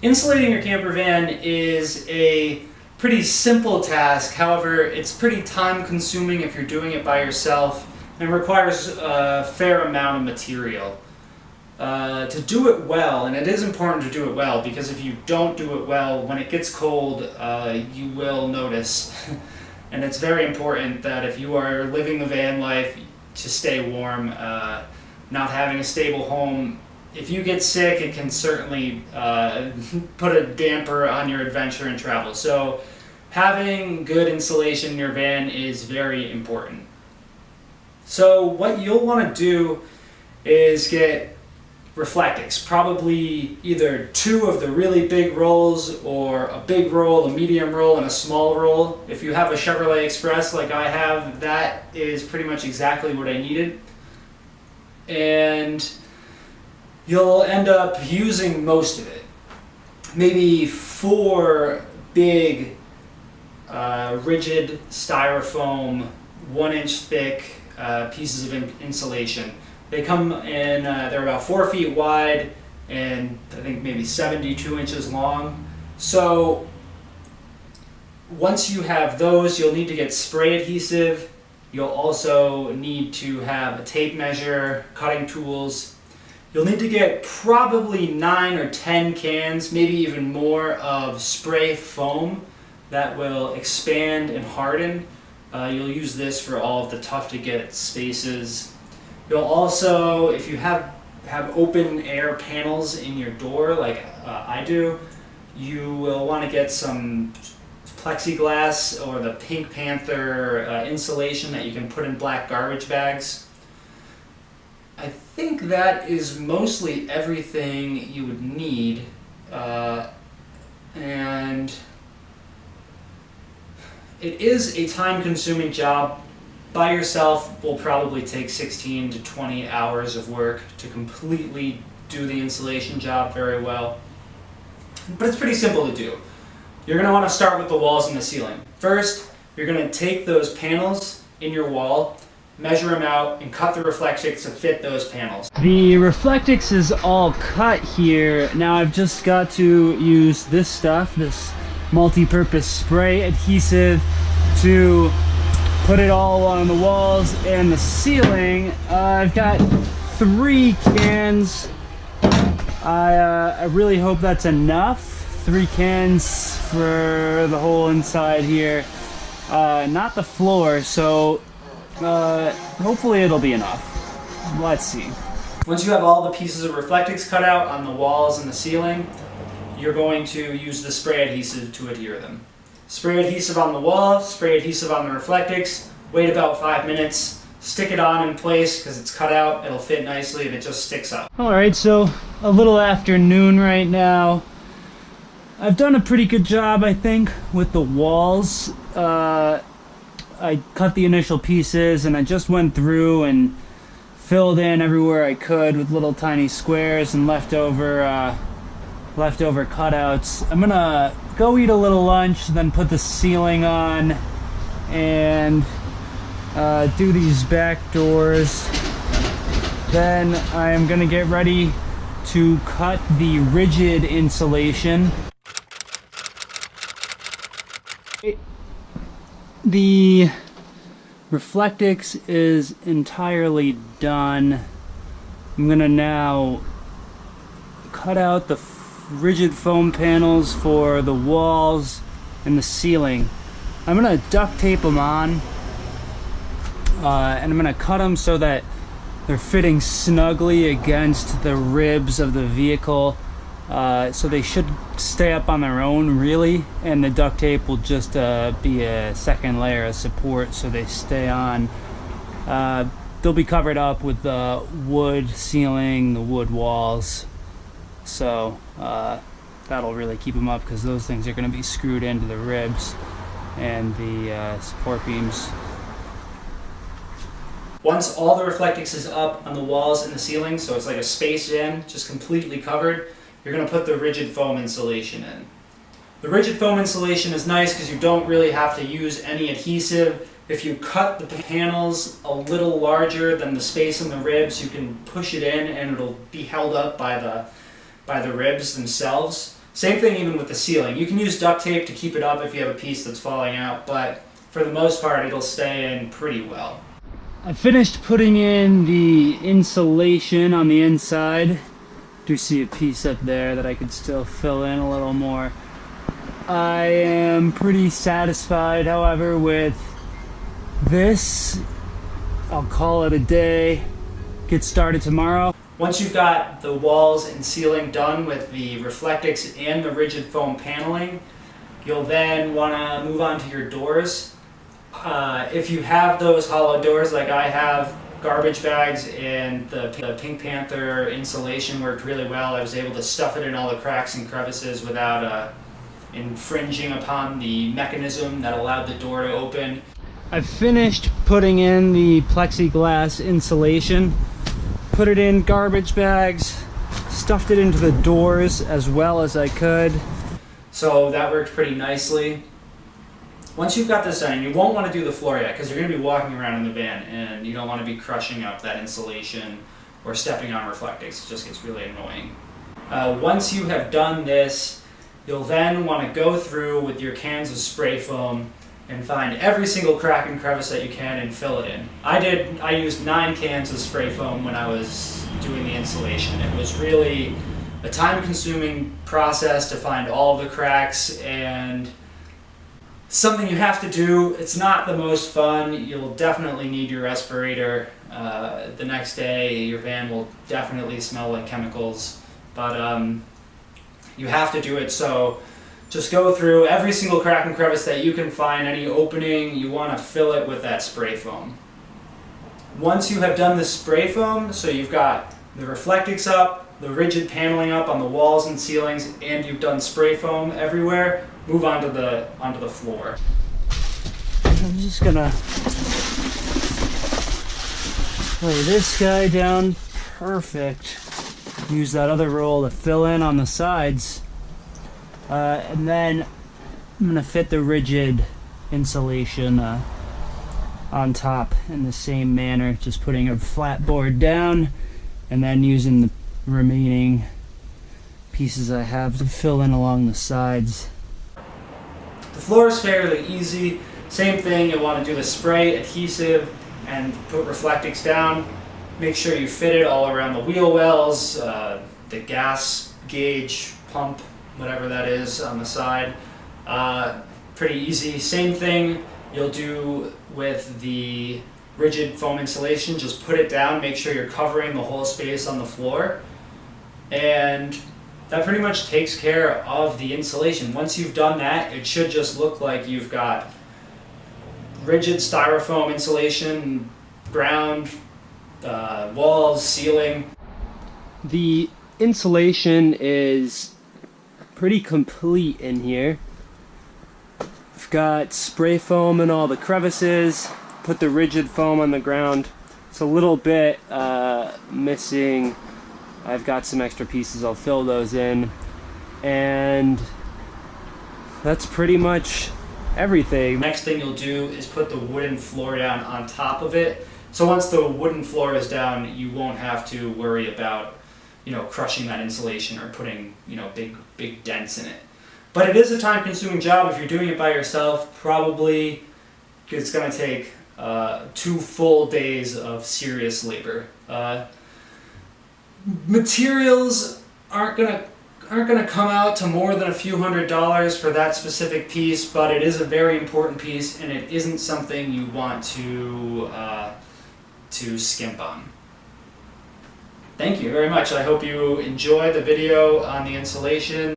Insulating your camper van is a pretty simple task. However, it's pretty time consuming if you're doing it by yourself and requires a fair amount of material. To do it well, and it is important to do it well, because if you don't do it well, when it gets cold, you will notice. And it's very important that if you are living the van life to stay warm, not having a stable home, if you get sick, it can certainly put a damper on your adventure and travel. So having good insulation in your van is very important. So what you'll want to do is get Reflectix, probably either 2 of the really big rolls, or a big roll, a medium roll, and a small roll. If you have a Chevrolet Express like I have, that is pretty much exactly what I needed. And you'll end up using most of it. Maybe 4 big rigid styrofoam 1-inch thick pieces of insulation. They come in, they're about 4 feet wide and I think maybe 72 inches long. So once you have those, you'll need to get spray adhesive. You'll also need to have a tape measure, cutting tools. You'll need to get probably 9 or 10 cans, maybe even more, of spray foam that will expand and harden. You'll use this for all of the tough to get spaces. You'll also, if you have open air panels in your door like I do, you will want to get some plexiglass or the Pink Panther insulation that you can put in black garbage bags. I think that is mostly everything you would need, and it is a time-consuming job. By yourself will probably take 16 to 20 hours of work to completely do the insulation job very well. But it's pretty simple to do. You're going to want to start with the walls and the ceiling. First, you're going to take those panels in your wall, measure them out, and cut the Reflectix to fit those panels. The Reflectix is all cut here. Now I've just got to use this stuff, this multi-purpose spray adhesive, to put it all on the walls and the ceiling. I've got 3 cans. I really hope that's enough. 3 cans for the whole inside here. Not the floor, so hopefully it'll be enough. Let's see. Once you have all the pieces of Reflectix cut out on the walls and the ceiling, you're going to use the spray adhesive to adhere them. Spray adhesive on the wall, spray adhesive on the Reflectix, wait about 5 minutes, stick it on in place because it's cut out, it'll fit nicely and it just sticks up. Alright, so a little after noon right now. I've done a pretty good job, I think, with the walls. I cut the initial pieces and I just went through and filled in everywhere I could with little tiny squares and leftover cutouts. I'm gonna go eat a little lunch, then put the ceiling on and do these back doors. Then I'm gonna get ready to cut the rigid insulation. The Reflectix is entirely done. I'm gonna now cut out the rigid foam panels for the walls and the ceiling. I'm gonna duct tape them on, and I'm gonna cut them so that they're fitting snugly against the ribs of the vehicle, so they should stay up on their own really, and the duct tape will just be a second layer of support so they stay on. They'll be covered up with the wood ceiling, the wood walls, so that'll really keep them up because those things are going to be screwed into the ribs and the support beams. Once all the Reflectix is up on the walls and the ceiling, so it's like a Space Jam, just completely covered, you're going to put the rigid foam insulation in. The rigid foam insulation is nice because you don't really have to use any adhesive. If you cut the panels a little larger than the space in the ribs, you can push it in and it'll be held up by the ribs themselves. Same thing even with the ceiling. You can use duct tape to keep it up if you have a piece that's falling out, but for the most part it'll stay in pretty well. I finished putting in the insulation on the inside. Do see a piece up there that I could still fill in a little more. I am pretty satisfied, however, with this. I'll call it a day. Get started tomorrow. Once you've got the walls and ceiling done with the Reflectix and the rigid foam paneling, you'll then want to move on to your doors. If you have those hollow doors like I have, garbage bags and the Pink Panther insulation worked really well. I was able to stuff it in all the cracks and crevices without infringing upon the mechanism that allowed the door to open. I've finished putting in the plexiglass insulation. Put it in garbage bags, stuffed it into the doors as well as I could. So that worked pretty nicely. Once you've got this done, you won't want to do the floor yet because you're going to be walking around in the van and you don't want to be crushing up that insulation or stepping on Reflectix. It just gets really annoying. Once you have done this, you'll then want to go through with your cans of spray foam and find every single crack and crevice that you can and fill it in. I used 9 cans of spray foam when I was doing the insulation. It was really a time-consuming process to find all the cracks and something you have to do. It's not the most fun. You'll definitely need your respirator. The next day your van will definitely smell like chemicals, but you have to do it. So just go through every single crack and crevice that you can find, any opening, you want to fill it with that spray foam. Once you have done the spray foam, so you've got the Reflectix up, the rigid paneling up on the walls and ceilings, and you've done spray foam everywhere, move onto the floor. I'm just gonna lay this guy down perfect. Use that other roll to fill in on the sides. And then I'm going to fit the rigid insulation on top in the same manner, just putting a flat board down and then using the remaining pieces I have to fill in along the sides. The floor is fairly easy. Same thing, you'll want to do the spray adhesive and put Reflectix down. Make sure you fit it all around the wheel wells, the gas gauge, pump, whatever that is on the side. Pretty easy. Same thing you'll do with the rigid foam insulation. Just put it down, make sure you're covering the whole space on the floor, and that pretty much takes care of the insulation. Once you've done that, it should just look like you've got rigid styrofoam insulation, ground, walls, ceiling. The insulation is pretty complete in here. I've got spray foam in all the crevices, put the rigid foam on the ground. It's a little bit missing. I've got some extra pieces, I'll fill those in. And that's pretty much everything. Next thing you'll do is put the wooden floor down on top of it. So once the wooden floor is down, you won't have to worry about, crushing that insulation or putting, big dents in it. But it is a time-consuming job. If you're doing it by yourself, probably it's going to take 2 full days of serious labor. Materials aren't gonna come out to more than a few $100s for that specific piece, but it is a very important piece, and it isn't something you want to skimp on. Thank you very much. I hope you enjoyed the video on the insulation.